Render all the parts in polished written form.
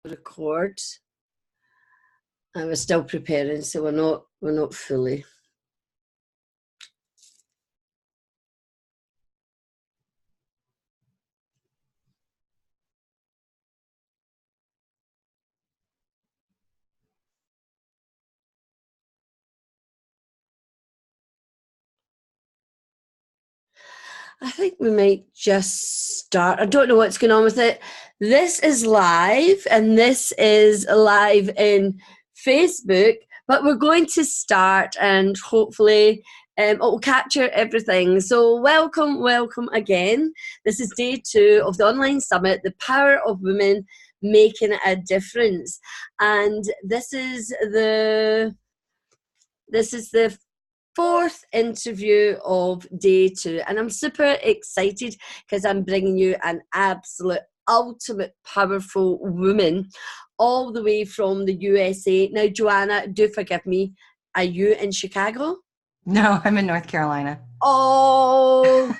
record, and we're still preparing, so we're not fully. I think we might just start. I don't know what's going on with it. This is live, and this is live in Facebook, but we're going to start, and hopefully it will capture everything. So welcome again. This is day 2 of the online summit, The Power of Women Making a Difference. And this is the 4th interview of day 2, and I'm super excited because I'm bringing you an absolute ultimate powerful woman all the way from the USA. Now, Johanna, do forgive me, are you in Chicago? No, I'm in North Carolina. Oh,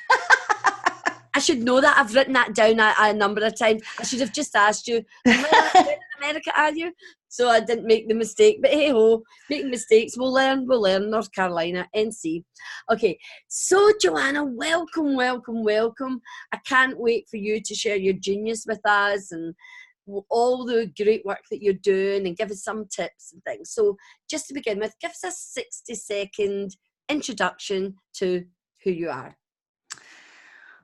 I should know that. I've written that down a number of times. I should have just asked you, where in America are you? So I didn't make the mistake. But hey ho, making mistakes, we'll learn. North Carolina, NC. Okay, so Johanna, welcome. I can't wait for you to share your genius with us and all the great work that you're doing and give us some tips and things. So just to begin with, give us a 60-second introduction to who you are.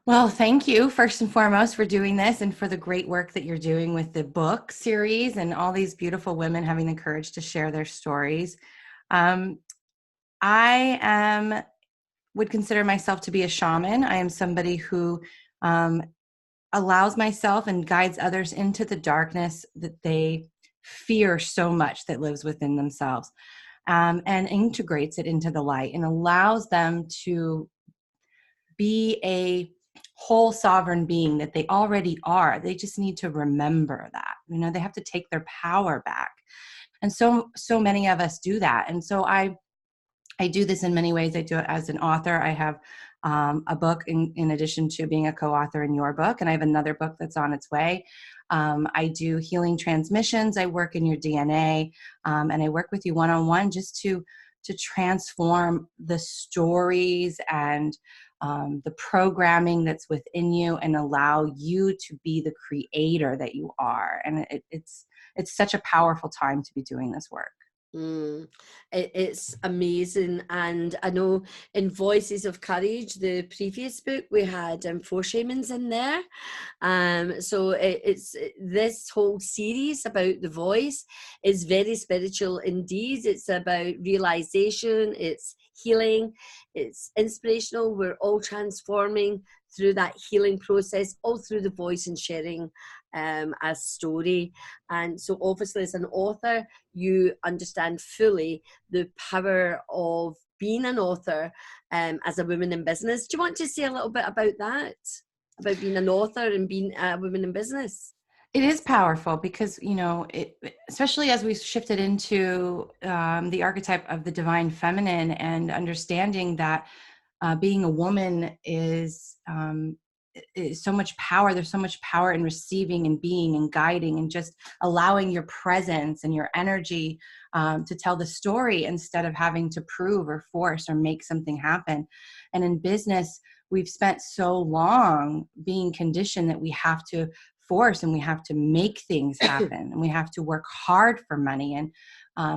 Well, thank you first and foremost for doing this and for the great work that you're doing with the book series and all these beautiful women having the courage to share their stories. I would consider myself to be a shaman. I am somebody who allows myself and guides others into the darkness that they fear so much that lives within themselves, and integrates it into the light and allows them to be a whole sovereign being that they already are. They just need to remember that. They have to take their power back. And so many of us do that. And so I do this in many ways. I do it as an author. I have a book in addition to being a co-author in your book, and I have another book that's on its way. I do healing transmissions. I work in your DNA, and I work with you one-on-one just to transform the stories and the programming that's within you and allow you to be the creator that you are. And it's such a powerful time to be doing this work. It's amazing. And I know in Voices of Courage, the previous book, we had 4 shamans in there. So it's this whole series about the voice is very spiritual indeed. It's about realization, it's healing, it's inspirational. We're all transforming through that healing process, all through the voice and sharing a story. And so obviously as an author, you understand fully the power of being an author as a woman in business. Do you want to say a little bit about that? About being an author and being a woman in business? It is powerful because, especially as we shifted into the archetype of the divine feminine and understanding that being a woman is so much power. There's so much power in receiving and being and guiding and just allowing your presence and your energy to tell the story instead of having to prove or force or make something happen. And in business, we've spent so long being conditioned that we have to force and we have to make things happen and we have to work hard for money and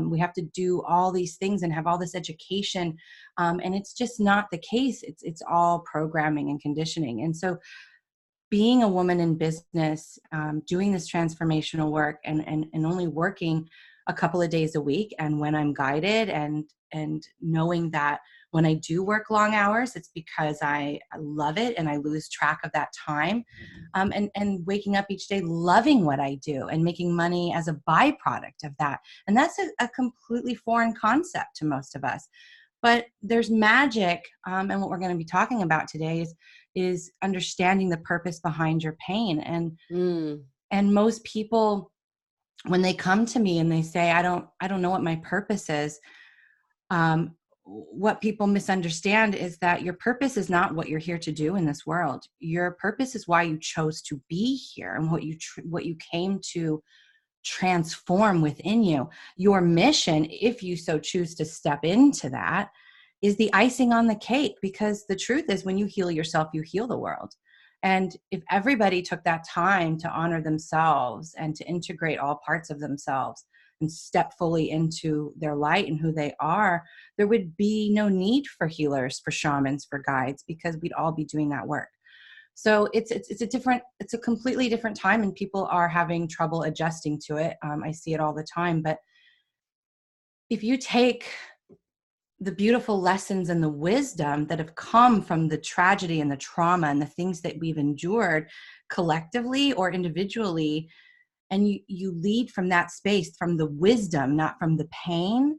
we have to do all these things and have all this education, and it's just not the case. It's all programming and conditioning. And so being a woman in business, doing this transformational work and only working a couple of days a week, and when I'm guided and knowing that when I do work long hours, it's because I love it and I lose track of that time, and waking up each day loving what I do and making money as a byproduct of that. And that's a completely foreign concept to most of us. But there's magic, and what we're going to be talking about today is understanding the purpose behind your pain. And most people, when they come to me and they say, I don't know what my purpose is, what people misunderstand is that your purpose is not what you're here to do in this world. Your purpose is why you chose to be here and what you came to transform within you. Your mission, if you so choose to step into that, is the icing on the cake, because the truth is, when you heal yourself, you heal the world. And if everybody took that time to honor themselves and to integrate all parts of themselves and step fully into their light and who they are, there would be no need for healers, for shamans, for guides, because we'd all be doing that work. So it's a completely different time, and people are having trouble adjusting to it. I see it all the time. But if you take the beautiful lessons and the wisdom that have come from the tragedy and the trauma and the things that we've endured collectively or individually, and you lead from that space, from the wisdom, not from the pain,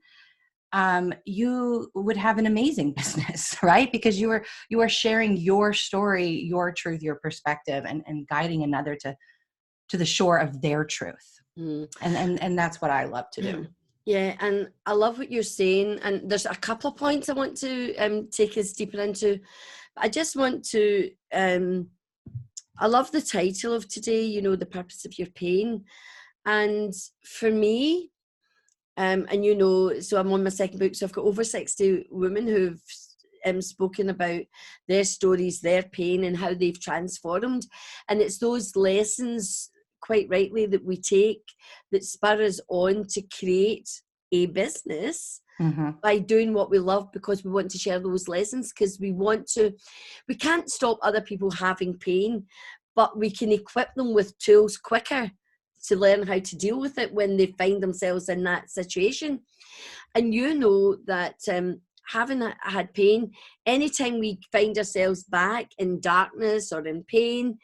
you would have an amazing business, right? Because you are sharing your story, your truth, your perspective, and guiding another to the shore of their truth. And that's what I love to do. Yeah, and I love what you're saying. And there's a couple of points I want to take us deeper into. I just want to, I love the title of today, you know, the purpose of your pain. And for me, and you know, so I'm on my second book, so I've got over 60 women who've spoken about their stories, their pain, and how they've transformed. And it's those lessons, quite rightly, that we take that spur us on to create a business by doing what we love, because we want to share those lessons, because we can't stop other people having pain, but we can equip them with tools quicker to learn how to deal with it when they find themselves in that situation. And you know that having had pain, anytime we find ourselves back in darkness or in pain,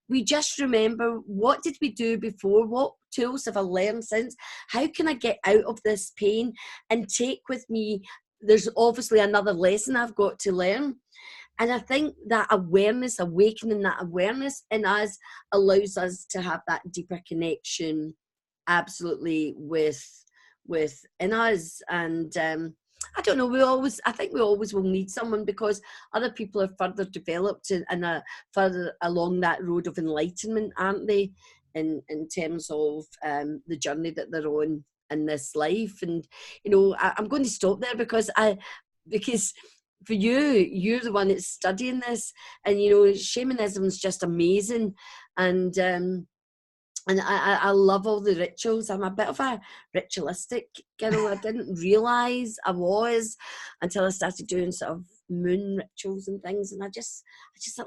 we just remember, what did we do before? What tools have I learned since? How can I get out of this pain and take with me, there's obviously another lesson I've got to learn. And I think that awareness, awakening that awareness in us, allows us to have that deeper connection, absolutely, within us. And I don't know, I think we always will need someone, because other people are further developed and are further along that road of enlightenment, aren't they, in terms of the journey that they're on in this life. And, you know, I'm going to stop there, because for you're the one that's studying this, and, you know, shamanism is just amazing. And I love all the rituals. I'm a bit of a ritualistic girl. I didn't realise I was until I started doing sort of moon rituals and things. And I just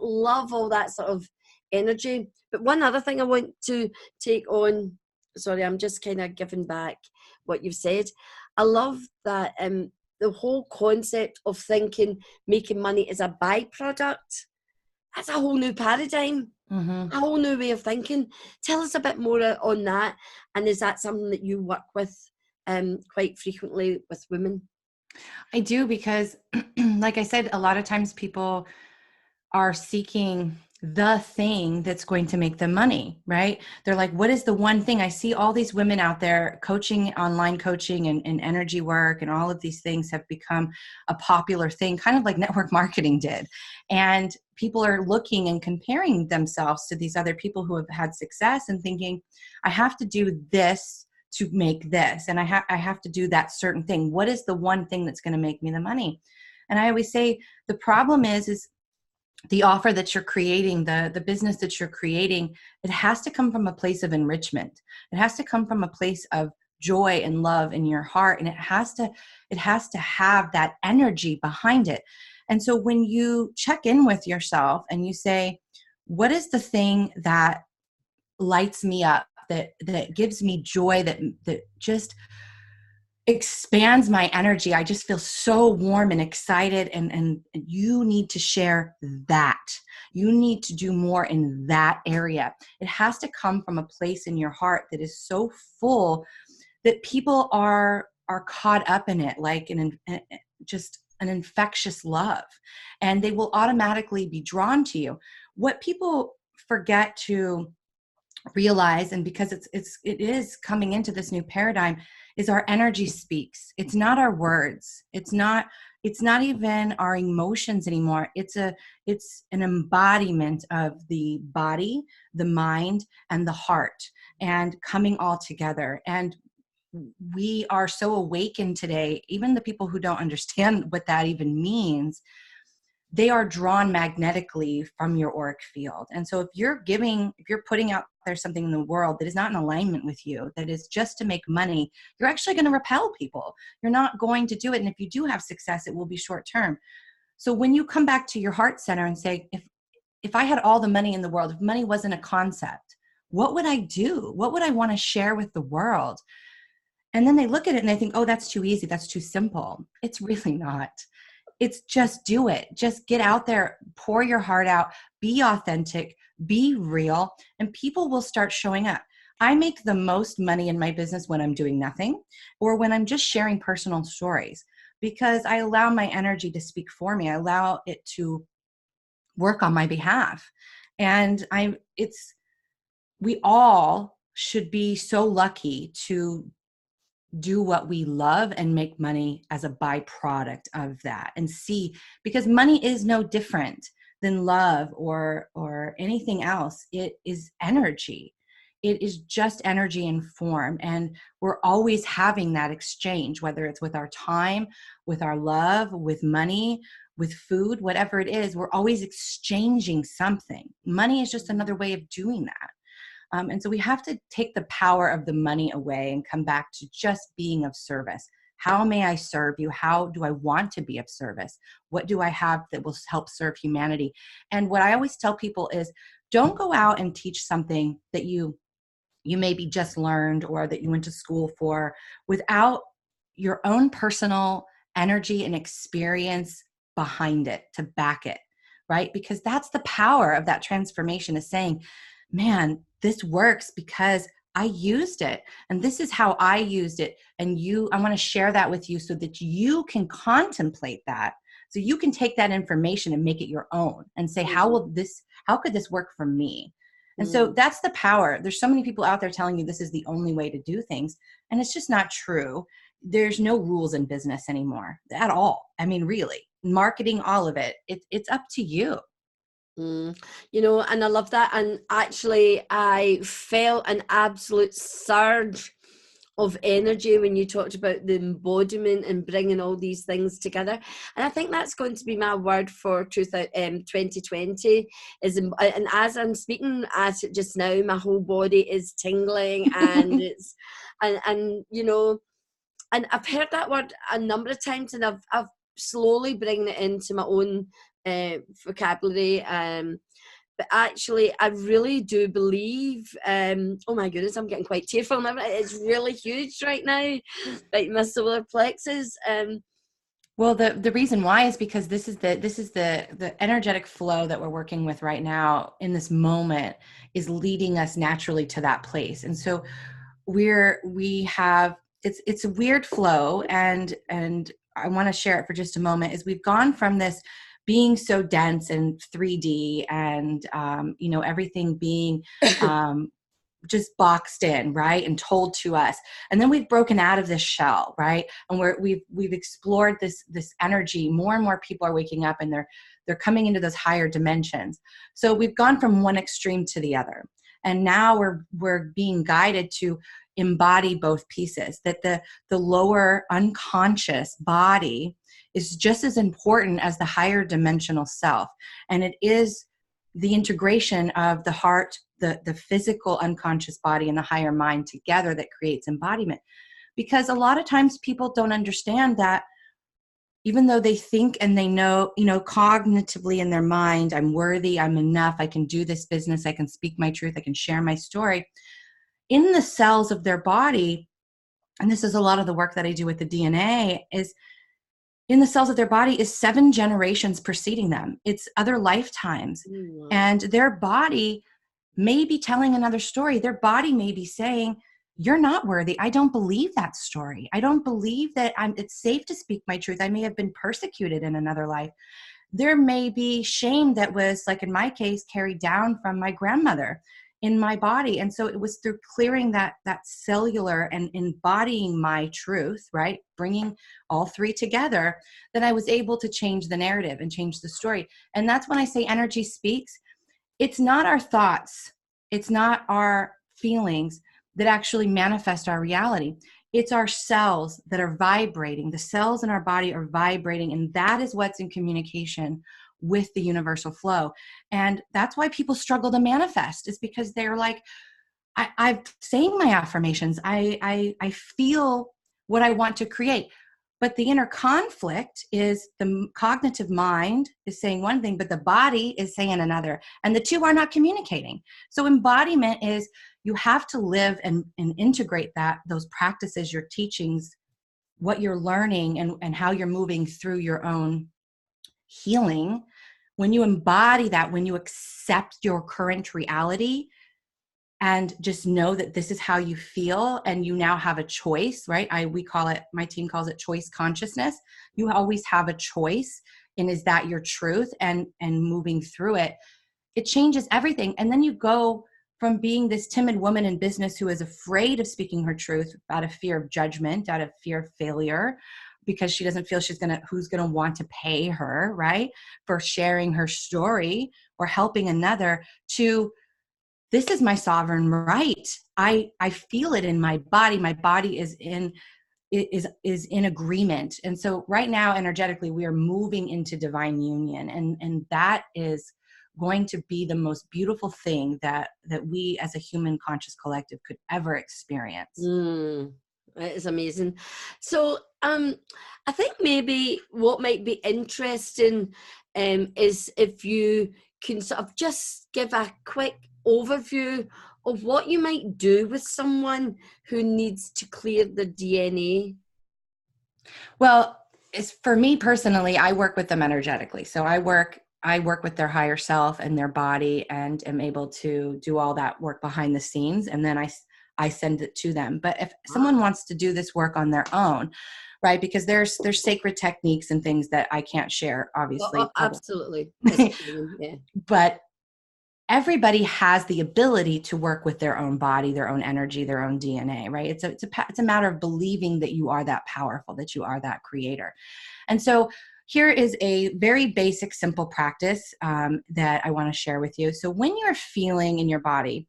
love all that sort of energy. But one other thing I want to take on, sorry, I'm just kind of giving back what you've said. I love that the whole concept of thinking making money is a byproduct. That's a whole new paradigm. A whole new way of thinking. Tell us a bit more on that. And is that something that you work with quite frequently with women? I do, because like I said, a lot of times people are seeking the thing that's going to make them money, right? They're like, what is the one thing? I see all these women out there coaching, online coaching and energy work, and all of these things have become a popular thing, kind of like network marketing did. And people are looking and comparing themselves to these other people who have had success and thinking, I have to do this to make this, and I have to do that certain thing. What is the one thing that's going to make me the money? And I always say the problem is the offer that you're creating, the business that you're creating, it has to come from a place of enrichment. It has to come from a place of joy and love in your heart. And it has to have that energy behind it. And so when you check in with yourself and you say, what is the thing that lights me up, that gives me joy, that just expands my energy, I just feel so warm and excited, and you need to share that. You need to do more in that area. It has to come from a place in your heart that is so full that people are caught up in it, like just an infectious love, and they will automatically be drawn to you. What people forget to realize, and because it is coming into this new paradigm, is our energy speaks. It's not our words. It's not It's not even our emotions anymore. It's an embodiment of the body, the mind, and the heart, and coming all together. And we are so awakened today, even the people who don't understand what that even means, they are drawn magnetically from your auric field. And so if you're putting out there something in the world that is not in alignment with you, that is just to make money, you're actually going to repel people. You're not going to do it. And if you do have success, it will be short term. So when you come back to your heart center and say, if I had all the money in the world, if money wasn't a concept, what would I do? What would I want to share with the world? And then they look at it and they think, oh, that's too easy. That's too simple. It's really not. It's just do it. Just get out there, pour your heart out, be authentic, be real, and people will start showing up. I make the most money in my business when I'm doing nothing or when I'm just sharing personal stories, because I allow my energy to speak for me. I allow it to work on my behalf. And we all should be so lucky to do what we love and make money as a byproduct of that, and see, because money is no different than love or anything else. It is energy. It is just energy in form. And we're always having that exchange, whether it's with our time, with our love, with money, with food, whatever it is, we're always exchanging something. Money is just another way of doing that. And so we have to take the power of the money away and come back to just being of service. How may I serve you? How do I want to be of service? What do I have that will help serve humanity? And what I always tell people is, don't go out and teach something that you maybe just learned or that you went to school for without your own personal energy and experience behind it to back it, right? Because that's the power of that transformation, is saying, man, this works because I used it, and this is how I used it. And I want to share that with you so that you can contemplate that. So you can take that information and make it your own and say, how could this work for me? And so that's the power. There's so many people out there telling you this is the only way to do things. And it's just not true. There's no rules in business anymore at all. I mean, really, marketing, all of it, it's up to you. And I love that. And actually, I felt an absolute surge of energy when you talked about the embodiment and bringing all these things together. And I think that's going to be my word for 2020 and as I'm speaking at it just now, my whole body is tingling and it's, and I've heard that word a number of times, and I've slowly bringing it into my own vocabulary. But actually, I really do believe, oh my goodness, I'm getting quite tearful now. It's really huge right now, like my solar plexus. Well, the reason why is because this is the energetic flow that we're working with right now in this moment is leading us naturally to that place. And so it's a weird flow, and I want to share it for just a moment. Is we've gone from this being so dense and 3D and everything being just boxed in, right, and told to us, and then we've broken out of this shell, right, and we've explored this energy. More and more people are waking up, and they're coming into those higher dimensions. So we've gone from one extreme to the other, and now we're being guided to embody both pieces, that the lower unconscious body is just as important as the higher dimensional self. And it is the integration of the heart, the physical unconscious body, and the higher mind together that creates embodiment. Because a lot of times people don't understand that even though they think and they know, cognitively in their mind, I'm worthy, I'm enough, I can do this business, I can speak my truth, I can share my story. In the cells of their body, and this is a lot of the work that I do with the DNA, is in the cells of their body is 7 generations preceding them. It's other lifetimes. Wow. And their body may be telling another story. Their body may be saying, you're not worthy. I don't believe that story. I don't believe that it's safe to speak my truth. I may have been persecuted in another life. There may be shame that was, like in my case, carried down from my grandmother. in my body. And so it was through clearing that cellular and embodying my truth, right? Bringing all three together, that I was able to change the narrative and change the story. And that's when I say energy speaks. It's not our thoughts. It's not our feelings that actually manifest our reality. It's our cells that are vibrating. The cells in our body are vibrating, and that is what's in communication with the universal flow. And that's why people struggle to manifest, is because they're like, I'm saying my affirmations. I feel what I want to create. But the inner conflict is the cognitive mind is saying one thing, but the body is saying another. And the two are not communicating. So embodiment is, you have to live and integrate those practices, your teachings, what you're learning, and how you're moving through your own healing. When you embody that, when you accept your current reality, and just know that this is how you feel, and you now have a choice, right? My team calls it choice consciousness. You always have a choice, and is that your truth? And moving through it, it changes everything. And then you go from being this timid woman in business who is afraid of speaking her truth out of fear of judgment, out of fear of failure, because she doesn't feel who's gonna want to pay her, right, for sharing her story or helping another, to, this is my sovereign right. I feel it in my body. My body is in agreement. And so right now, energetically, we are moving into divine union. And that is going to be the most beautiful thing that we as a human conscious collective could ever experience. It is amazing. So I think maybe what might be interesting is if you can sort of just give a quick overview of what you might do with someone who needs to clear the DNA. Well, for me personally, I work with them energetically. So I work with their higher self and their body, and am able to do all that work behind the scenes. And then I send it to them. But if someone wants to do this work on their own, right? Because there's sacred techniques and things that I can't share, obviously. Oh, absolutely. Yeah. But everybody has the ability to work with their own body, their own energy, their own DNA, right? It's a matter of believing that you are that powerful, that you are that creator. And so here is a very basic, simple practice that I want to share with you. So when you're feeling in your body,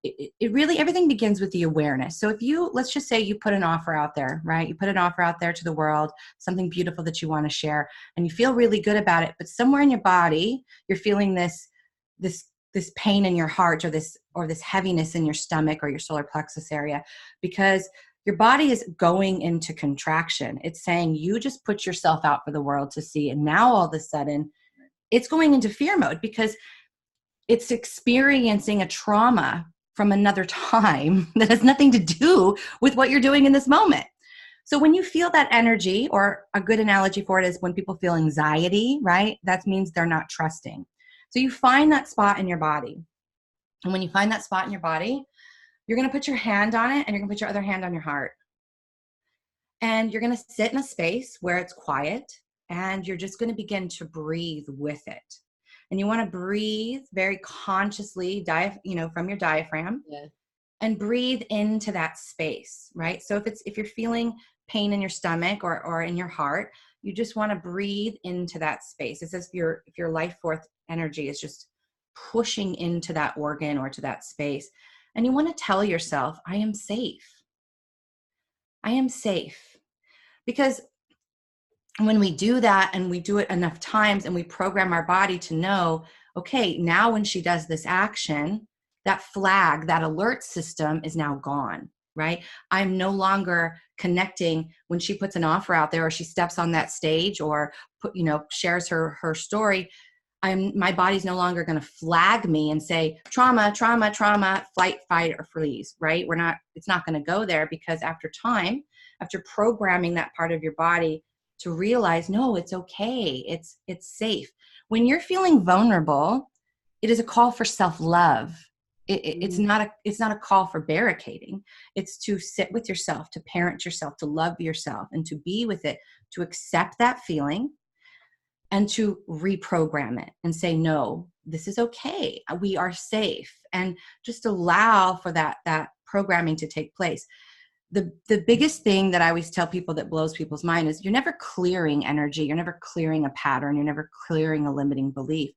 it really, everything begins with the awareness. So let's just say you put an offer out there, right? You put an offer out there to the world, something beautiful that you want to share, and you feel really good about it. But somewhere in your body, you're feeling this pain in your heart, or this heaviness in your stomach or your solar plexus area, because your body is going into contraction. It's saying, you just put yourself out for the world to see. And now all of a sudden it's going into fear mode, because it's experiencing a trauma from another time that has nothing to do with what you're doing in this moment. So when you feel that energy, or a good analogy for it is when people feel anxiety, right? That means they're not trusting. So you find that spot in your body. And when you find that spot in your body, you're going to put your hand on it, and you're going to put your other hand on your heart. And you're going to sit in a space where it's quiet, and you're just going to begin to breathe with it. And you want to breathe very consciously, from your diaphragm, Yeah. and breathe into that space, right? So if you're feeling pain in your stomach or in your heart, you just want to breathe into that space. It's as if your life force energy is just pushing into that organ or to that space. And you want to tell yourself, I am safe. I am safe. Because when we do that, and we do it enough times, and we program our body to know, okay, now when she does this action, that flag, that alert system is now gone, right? I'm no longer connecting when she puts an offer out there, or she steps on that stage, or shares her story. My body's no longer going to flag me and say trauma, trauma, trauma, flight, fight, or freeze, right? It's not going to go there, because after programming that part of your body to realize, no, it's okay. It's safe. When you're feeling vulnerable, it is a call for self-love. It's not a call for barricading. It's to sit with yourself, to parent yourself, to love yourself, and to be with it, to accept that feeling, and to reprogram it and say, no, this is okay. We are safe. And just allow for that programming to take place. The biggest thing that I always tell people that blows people's mind is you're never clearing energy. You're never clearing a pattern. You're never clearing a limiting belief.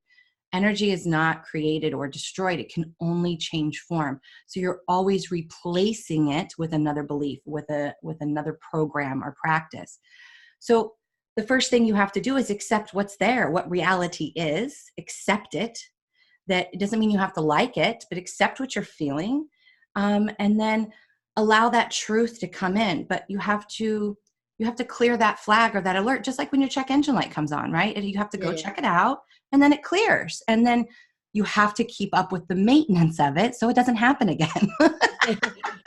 Energy is not created or destroyed. It can only change form. So you're always replacing it with another belief, with another program or practice. So the first thing you have to do is accept what's there, what reality is, accept it. That it doesn't mean you have to like it, but accept what you're feeling. And then allow that truth to come in. But you have to clear that flag or that alert, just like when your check engine light comes on, right? You have to go check it out, and then it clears. And then you have to keep up with the maintenance of it so it doesn't happen again.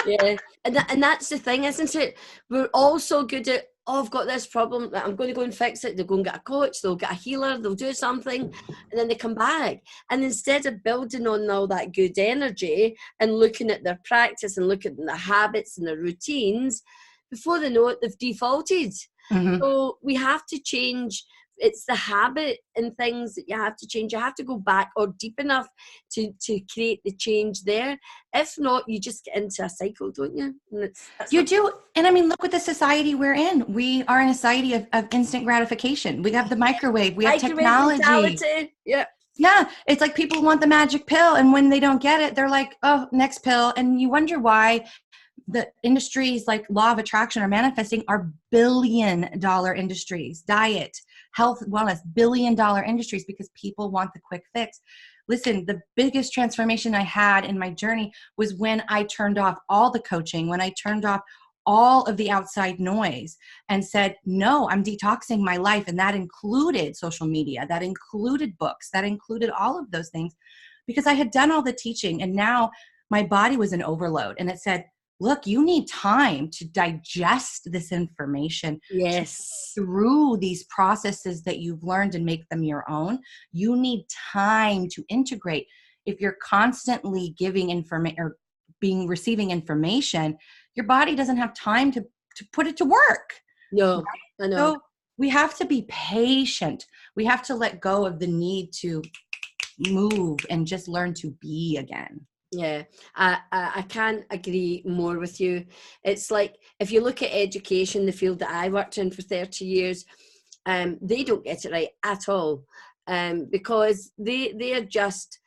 Yeah. And that's the thing, isn't it? We're all so good at, oh, I've got this problem, I'm going to go and fix it. They'll go and get a coach, they'll get a healer, they'll do something, and then they come back. And instead of building on all that good energy and looking at their practice and looking at their habits and their routines, before they know it, they've defaulted. Mm-hmm. So we have to change. It's the habit and things that you have to change. You have to go back or deep enough to create the change there. If not, you just get into a cycle, don't you? And you do. And I mean, look at the society we're in. We are in a society of instant gratification. We have the microwave. We have technology. Mentality. Yeah. Yeah. It's like people want the magic pill. And when they don't get it, they're like, oh, next pill. And you wonder why the industries like law of attraction or manifesting are billion-dollar industries. Diet, health, wellness, billion-dollar industries, because people want the quick fix. Listen, the biggest transformation I had in my journey was when I turned off all the coaching, when I turned off all of the outside noise and said, no, I'm detoxing my life. And that included social media, that included books, that included all of those things, because I had done all the teaching and now my body was in overload. And it said, look, you need time to digest this information. Yes. Through these processes that you've learned and make them your own. You need time to integrate. If you're constantly giving information or receiving information, your body doesn't have time to put it to work. No, right? I know. So we have to be patient. We have to let go of the need to move and just learn to be again. Yeah, I can't agree more with you. It's like, if you look at education, the field that I worked in for 30 years, they don't get it right at all, because they are just,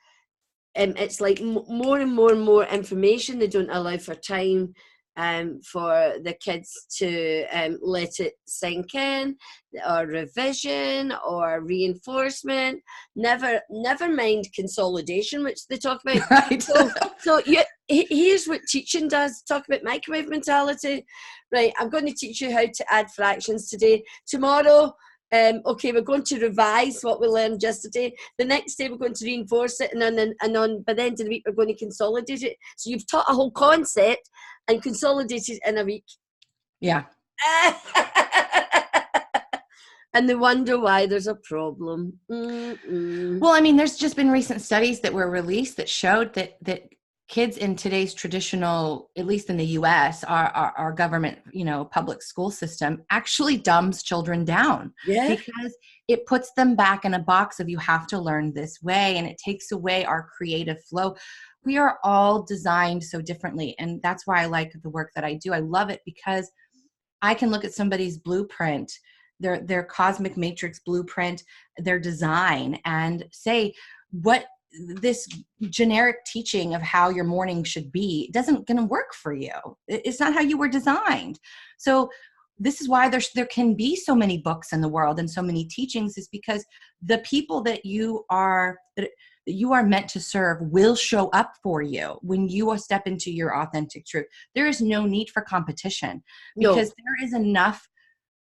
it's like more and more and more information. They don't allow for time for the kids to let it sink in, or revision or reinforcement, never mind consolidation, which they talk about. Right. So here's what teaching does. Talk about microwave mentality. Right, I'm going to teach you how to add fractions today. Tomorrow, okay, we're going to revise what we learned yesterday. The next day, we're going to reinforce it, and on by the end of the week, we're going to consolidate it. So you've taught a whole concept and consolidated in a week. Yeah. And they wonder why there's a problem. Mm-mm. Well, I mean, there's just been recent studies that were released that showed that kids in today's traditional, at least in the US, our government, public school system actually dumbs children down. Yeah. Because it puts them back in a box of, you have to learn this way, and it takes away our creative flow. We are all designed so differently. And that's why I like the work that I do. I love it because I can look at somebody's blueprint, their cosmic matrix blueprint, their design, and say, what this generic teaching of how your morning should be doesn't going to work for you. It's not how you were designed. So this is why there can be so many books in the world and so many teachings, is because the people that you are meant to serve will show up for you when you step into your authentic truth. There is no need for competition, because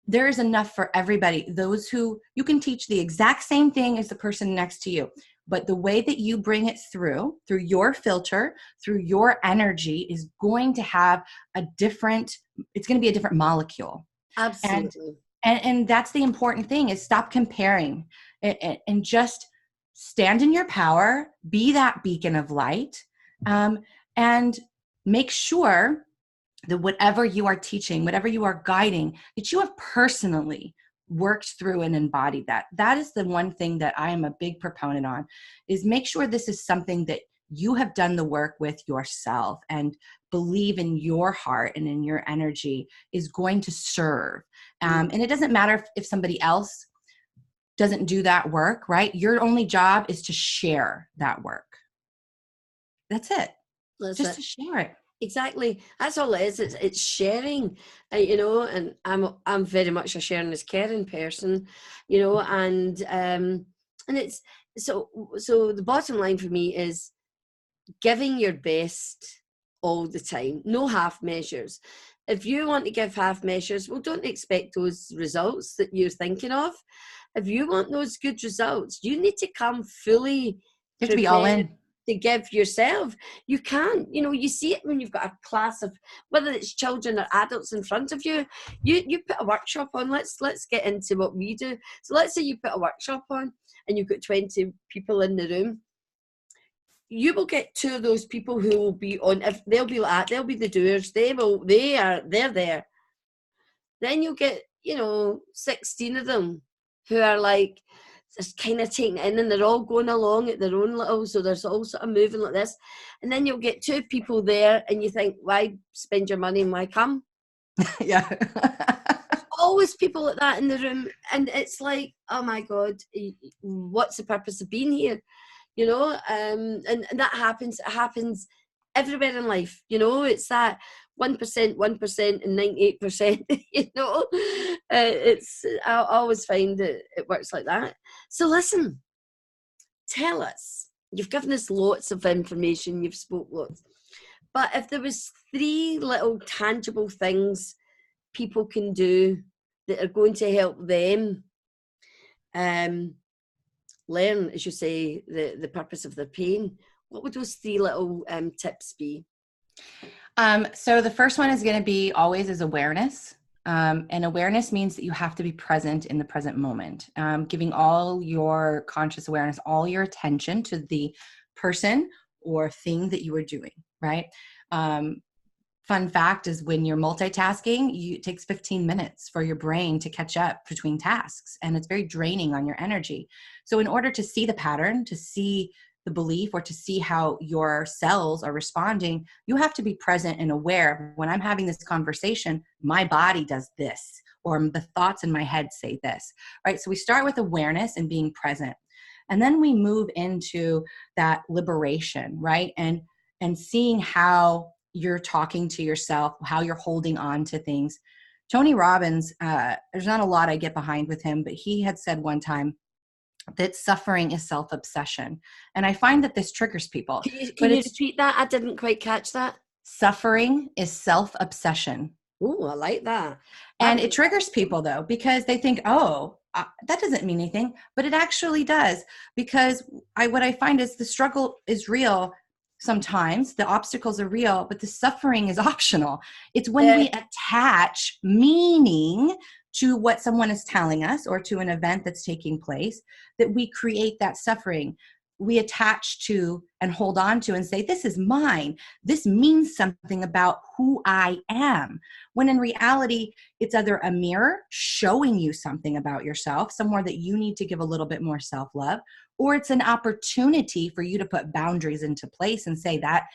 there is enough for everybody. Those who you can teach the exact same thing as the person next to you, but the way that you bring it through your filter, through your energy, is going to have it's going to be a different molecule. Absolutely. And that's the important thing, is stop comparing and just stand in your power, be that beacon of light, and make sure that whatever you are teaching, whatever you are guiding, that you have personally worked through and embodied that. That is the one thing that I am a big proponent on, is make sure this is something that you have done the work with yourself and believe in your heart and in your energy is going to serve. And it doesn't matter if somebody else doesn't do that work, right? Your only job is to share that work. That's it. Just to share it. Exactly. That's all it is. It's sharing, you know, and I'm very much a sharing is caring person, you know, and it's so the bottom line for me is giving your best all the time, no half measures. If you want to give half measures, well, don't expect those results that you're thinking of. If you want those good results, you need to come fully You have to be all in to give yourself. You can't, you know, you see it when you've got a class of, whether it's children or adults in front of you, you put a workshop on. Let's get into what we do. So let's say you put a workshop on and you've got 20 people in the room. You will get 2 of those people who will be on, if they'll be like that, they'll be the doers. They're there. Then you'll get, you know, 16 of them who are like, just kind of taking it in, and they're all going along at their own little, so there's all sort of moving like this. And then you'll get 2 people there and you think, why spend your money and why come? Yeah. Always people like that in the room, and it's like, oh my God, what's the purpose of being here? You know, and that happens. It happens everywhere in life. You know, it's that 1%, and 98%. You know, I always find that it works like that. So listen, tell us. You've given us lots of information. You've spoke lots, but if there was 3 little tangible things people can do that are going to help them learn, as you say, the purpose of their pain, what would those 3 little tips be? So the first one is going to be always is awareness. And awareness means that you have to be present in the present moment, giving all your conscious awareness, all your attention to the person or thing that you are doing, right? Fun fact is when you're multitasking, it takes 15 minutes for your brain to catch up between tasks, and it's very draining on your energy. So in order to see the pattern, to see the belief, or to see how your cells are responding, you have to be present and aware. When I'm having this conversation, my body does this, or the thoughts in my head say this, right? So we start with awareness and being present. And then we move into that liberation, right? And seeing how you're talking to yourself, how you're holding on to things. Tony Robbins, there's not a lot I get behind with him, but he had said one time that suffering is self-obsession. And I find that this triggers people. Can you repeat that? I didn't quite catch that. Suffering is self-obsession. Oh, I like that. And it triggers people though, because they think, oh, that doesn't mean anything, but it actually does. Because what I find is the struggle is real. Sometimes the obstacles are real, but the suffering is optional. It's when we attach meaning to what someone is telling us or to an event that's taking place that we create that suffering. We attach to and hold on to and say, this is mine. This means something about who I am. When in reality, it's either a mirror showing you something about yourself, somewhere that you need to give a little bit more self-love, or it's an opportunity for you to put boundaries into place and say that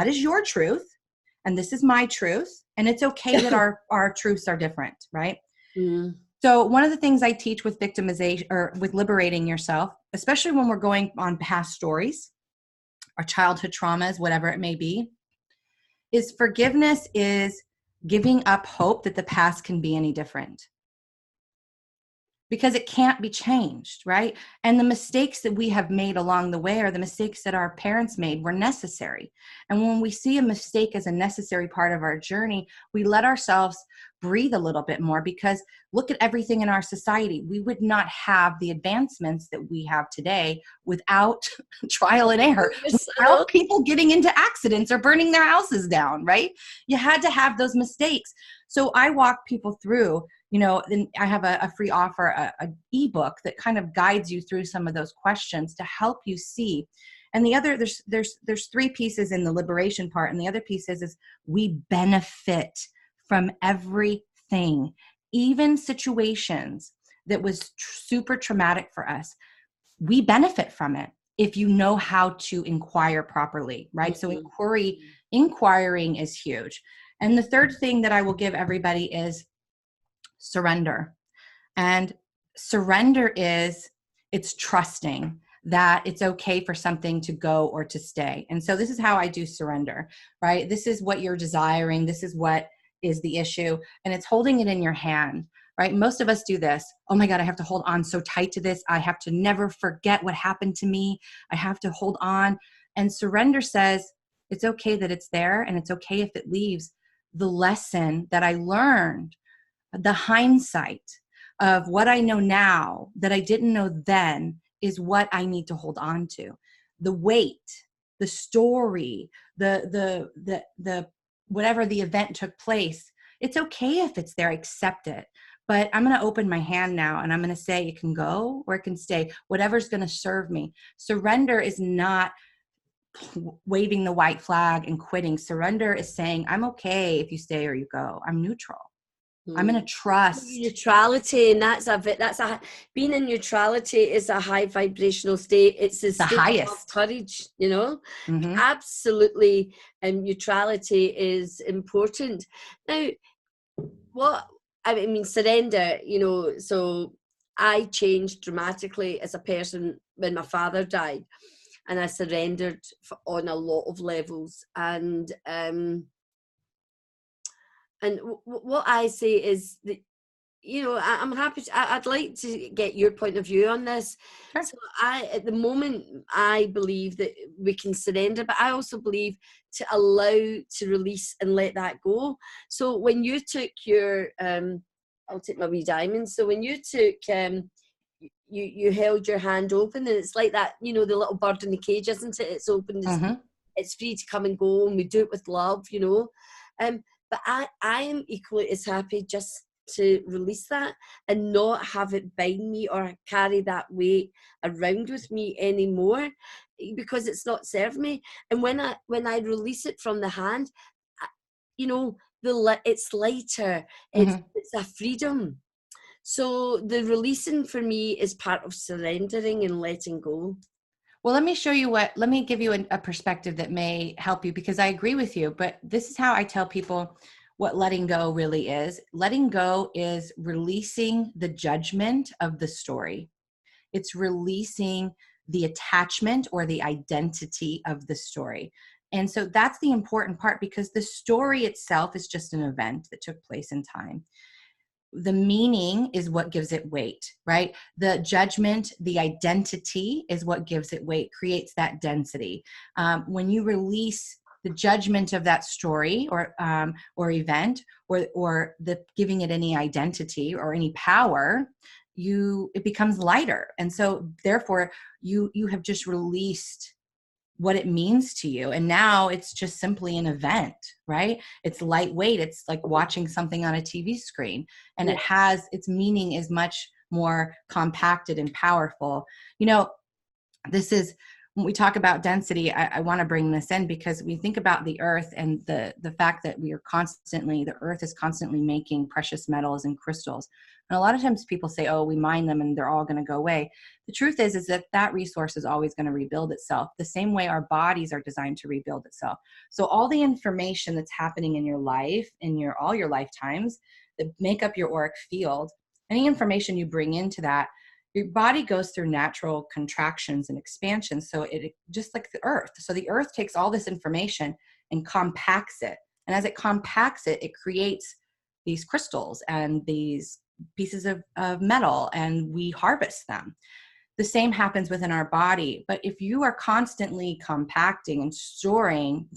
is your truth and this is my truth. And it's okay that our truths are different, right? Mm. So one of the things I teach with victimization or with liberating yourself, especially when we're going on past stories or childhood traumas, whatever it may be, is forgiveness is giving up hope that the past can be any different. Because it can't be changed, right? And the mistakes that we have made along the way or the mistakes that our parents made were necessary. And when we see a mistake as a necessary part of our journey, we let ourselves breathe a little bit more, because look at everything in our society. We would not have the advancements that we have today without trial and error, without people getting into accidents or burning their houses down, right? You had to have those mistakes. So I walk people through, then I have a free offer, a ebook that kind of guides you through some of those questions to help you see. And the other, there's 3 pieces in the liberation part. And the other piece is we benefit from everything, even situations that was super traumatic for us, we benefit from it if you know how to inquire properly, right? So inquiring is huge. And the third thing that I will give everybody is surrender. And surrender it's trusting that it's okay for something to go or to stay. And so this is how I do surrender, right? This is what you're desiring. This is what is the issue. And it's holding it in your hand, right? Most of us do this. Oh my God, I have to hold on so tight to this. I have to never forget what happened to me. I have to hold on. And surrender says, it's okay that it's there, and it's okay if it leaves. The lesson that I learned, the hindsight of what I know now that I didn't know then, is what I need to hold on to. The weight, the story, the whatever the event took place, it's okay if it's there, accept it. But I'm going to open my hand now, and I'm going to say it can go or it can stay, whatever's going to serve me. Surrender is not waving the white flag and quitting. Surrender is saying, I'm okay if you stay or you go. I'm neutral. I'm going to trust. Neutrality, and being in neutrality is a high vibrational state. It's the state highest of courage, you know. Absolutely. And neutrality is important. Now, surrender, you know, so I changed dramatically as a person when my father died, and I surrendered on a lot of levels. And what I say is that, you know, I'm happy I'd like to get your point of view on this. Sure. So at the moment, I believe that we can surrender, but I also believe to allow to release and let that go. So when you took your, I'll take my wee diamond. So when you took, you held your hand open, and it's like that, you know, the little bird in the cage, isn't it? It's open, it's free to come and go, and we do it with love, you know. But I am equally as happy just to release that and not have it bind me or carry that weight around with me anymore, because it's not serving me. And when I release it from the hand, you know, it's lighter. It's a freedom. So the releasing for me is part of surrendering and letting go. Well, let me give you a perspective that may help you, because I agree with you, but this is how I tell people what letting go really is. Letting go is releasing the judgment of the story. It's releasing the attachment or the identity of the story. And so that's the important part, because the story itself is just an event that took place in time. The meaning is what gives it weight, right? The judgment, the identity is what gives it weight, creates that density. When you release the judgment of that story or event, or the giving it any identity or any power, it becomes lighter. And so therefore you have just released what it means to you. And now it's just simply an event, right? It's lightweight. It's like watching something on a TV screen, and its meaning is much more compacted and powerful. You know, when we talk about density, I want to bring this in, because we think about the earth and the fact that the earth is constantly making precious metals and crystals. And a lot of times people say, oh, we mine them and they're all going to go away. The truth is that resource is always going to rebuild itself, the same way our bodies are designed to rebuild itself. So all the information that's happening in your life, in all your lifetimes, that make up your auric field, any information you bring into that, your body goes through natural contractions and expansions. So it just like the earth. So the earth takes all this information and compacts it. And as it compacts it, it creates these crystals and these pieces of metal, and we harvest them. The same happens within our body. But if you are constantly compacting and storing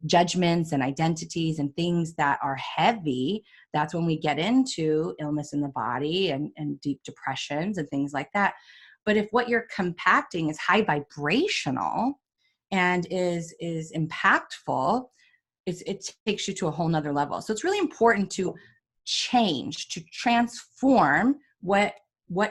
judgments and identities and things that are heavy, that's when we get into illness in the body and deep depressions and things like that. But if what you're compacting is high vibrational and is impactful, it takes you to a whole nother level. So it's really important to change, to transform what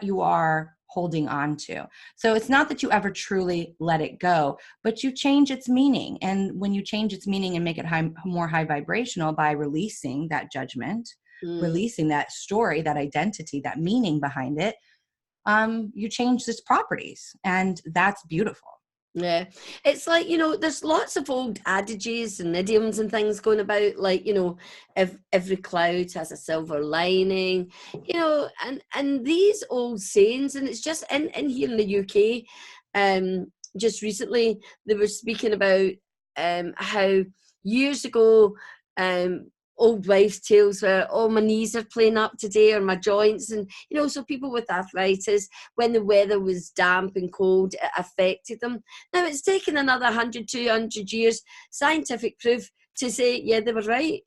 you are holding on to. So it's not that you ever truly let it go, but you change its meaning. And when you change its meaning and make it more high vibrational by releasing that judgment, releasing that story, that identity, that meaning behind it, you change its properties. And that's beautiful. Yeah, it's like, there's lots of old adages and idioms and things going about, like, every cloud has a silver lining, and these old sayings, and it's just in here in the UK, just recently they were speaking about how years ago, old wives' tales were, oh, my knees are playing up today, or my joints, and so people with arthritis, when the weather was damp and cold, it affected them. Now it's taken another 100, 200 years, scientific proof to say, yeah, they were right.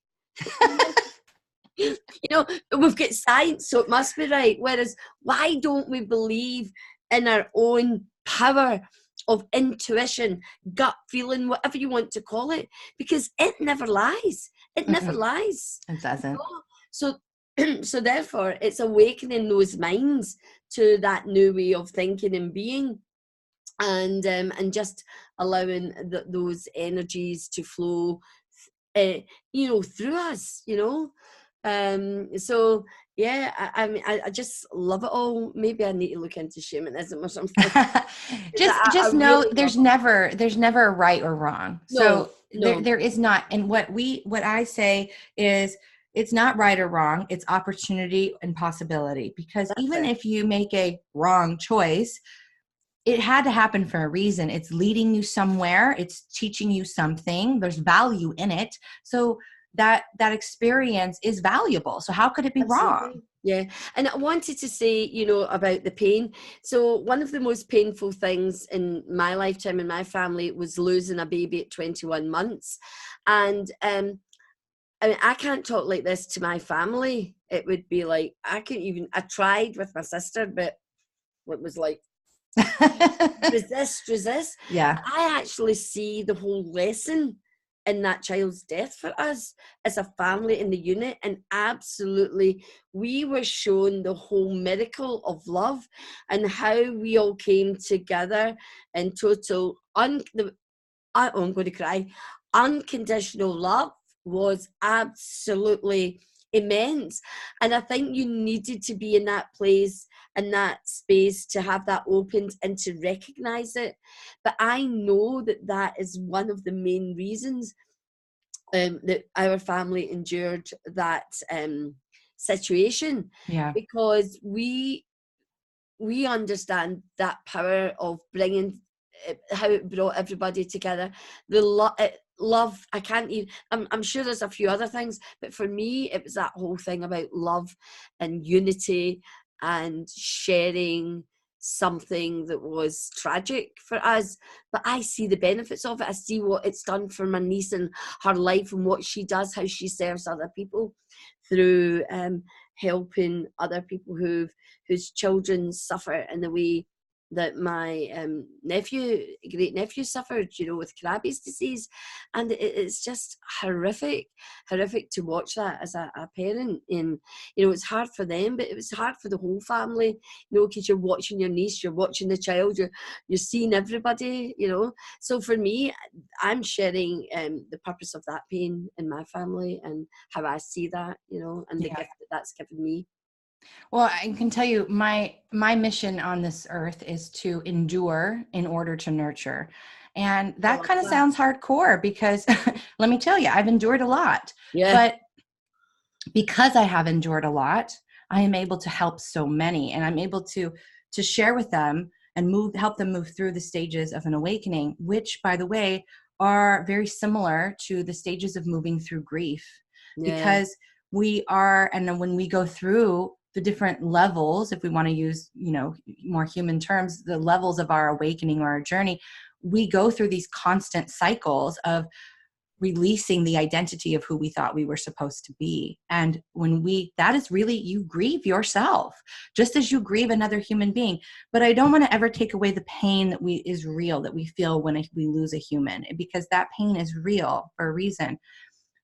We've got science, so it must be right. Whereas, why don't we believe in our own power of intuition, gut feeling, whatever you want to call it? Because it never lies. It never lies. It doesn't. So therefore, it's awakening those minds to that new way of thinking and being, and just allowing those energies to flow, through us. So yeah, I mean, I just love it all. Maybe I need to look into shamanism or something. just know really there's never a right or wrong. No. There is not. And what I say is, it's not right or wrong. It's opportunity and possibility. Because even if you make a wrong choice, it had to happen for a reason. It's leading you somewhere. It's teaching you something. There's value in it. So that experience is valuable. So how could it be wrong? Yeah. And I wanted to say, about the pain. So one of the most painful things in my lifetime, in my family, was losing a baby at 21 months. And I mean, I can't talk like this to my family. It would be like, I tried with my sister, but it was like, resist. Yeah. I actually see the whole lesson in that child's death for us as a family in the unit, and absolutely we were shown the whole miracle of love and how we all came together in total I'm going to cry. Unconditional love was absolutely immense, and I think you needed to be in that place and that space to have that opened and to recognize it. But I know that is one of the main reasons that our family endured that situation. Yeah. Because we understand that power of bringing, how it brought everybody together. The love, I can't even, I'm sure there's a few other things, but for me it was that whole thing about love and unity and sharing something that was tragic for us. But I see the benefits of it. I see what it's done for my niece and her life and what she does, how she serves other people through helping other people whose children suffer in the way that my great nephew suffered, with Krabbe's disease. And it's just horrific to watch that as a parent. And it's hard for them, but it was hard for the whole family, because you're watching your niece, you're watching the child, you're seeing everybody. So for me, I'm sharing the purpose of that pain in my family and how I see that, and the gift that's given me. Well, I can tell you my mission on this earth is to endure in order to nurture. And that kind of sounds hardcore because let me tell you, I've endured a lot. Yeah. But because I have endured a lot, I am able to help so many, and I'm able to share with them and help them move through the stages of an awakening, which, by the way, are very similar to the stages of moving through grief. Yeah. Because we are, and when we go through the different levels, if we want to use, more human terms, the levels of our awakening or our journey, we go through these constant cycles of releasing the identity of who we thought we were supposed to be. And that is really, you grieve yourself just as you grieve another human being. But I don't want to ever take away the pain that is real, that we feel when we lose a human, because that pain is real for a reason.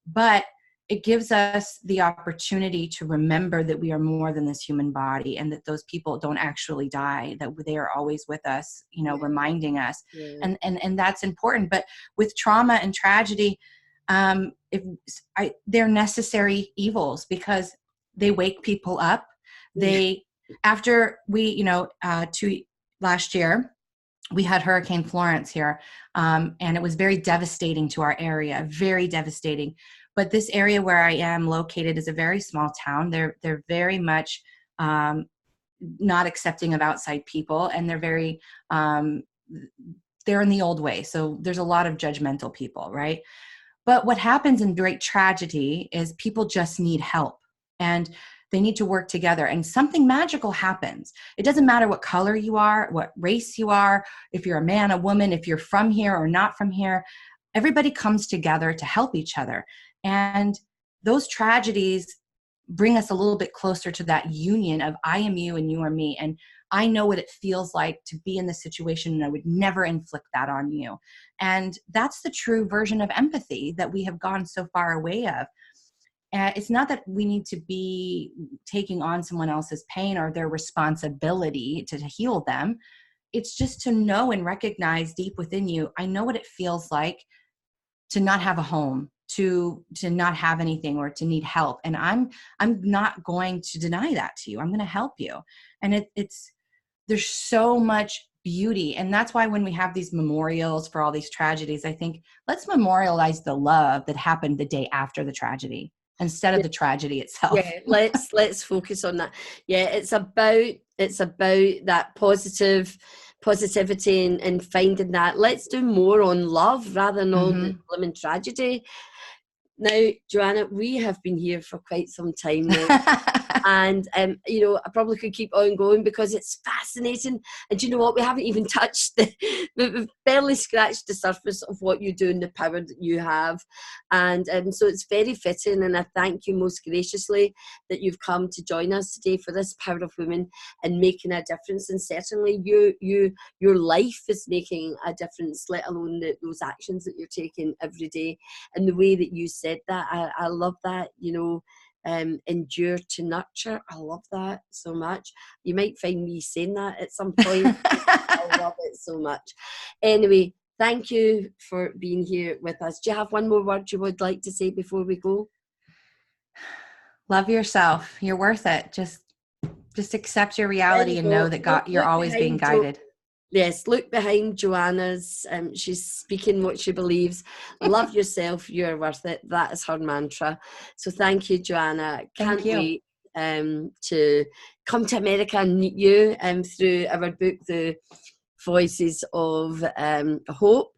But it gives us the opportunity to remember that we are more than this human body, and that those people don't actually die, that they are always with us, you know, reminding us. Yeah. And that's important. But with trauma and tragedy, they're necessary evils, because they wake people up. After we, you know, last year, we had Hurricane Florence here, and it was very devastating to our area, very devastating. But this area where I am located is a very small town. They're very much not accepting of outside people, and they're very they're in the old way. So there's a lot of judgmental people, right? But what happens in great tragedy is people just need help, and they need to work together, and something magical happens. It doesn't matter what color you are, what race you are, if you're a man, a woman, if you're from here or not from here. Everybody comes together to help each other. And those tragedies bring us a little bit closer to that union of I am you and you are me. And I know what it feels like to be in this situation, and I would never inflict that on you. And that's the true version of empathy that we have gone so far away of. It's not that we need to be taking on someone else's pain or their responsibility to heal them. It's just to know and recognize deep within you, I know what it feels like to not have a home, to not have anything, or to need help. And I'm not going to deny that to you. I'm going to help you. And there's so much beauty. And that's why when we have these memorials for all these tragedies, I think let's memorialize the love that happened the day after the tragedy, instead of the tragedy itself. Yeah, let's focus on that. Yeah, it's about that positivity and finding that. Let's do more on love rather than all the blooming tragedy. Now, Johanna, we have been here for quite some time now. And, you know, I probably could keep on going because it's fascinating. And do you know what? We haven't even touched we've barely scratched the surface of what you do and the power that you have. And so it's very fitting. And I thank you most graciously that you've come to join us today for this Power of Women and making a difference. And certainly your life is making a difference, let alone those actions that you're taking every day. And the way that you said that, I love that, you know. Endure to nurture. I love that so much. You might find me saying that at some point. I love it so much. Anyway, thank you for being here with us. Do you have one more word you would like to say before we go? Love yourself. You're worth it. Just accept your reality and know that you're always being guided. Yes, look behind Johanna's. She's speaking what she believes. Love yourself. You're worth it. That is her mantra. So thank you, Johanna. Can't wait to come to America and meet you through our book, The Voices of Hope,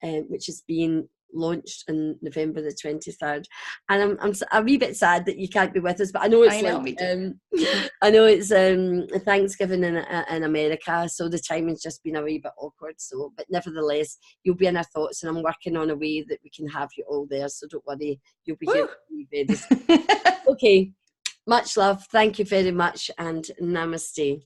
which is being launched on November the 23rd. And I'm a wee bit sad that you can't be with us, but I know it's I know it's Thanksgiving in America, so the timing's just been a wee bit awkward. So, but nevertheless, you'll be in our thoughts, and I'm working on a way that we can have you all there. So don't worry, you'll be here very soon. Okay, much love. Thank you very much, and namaste.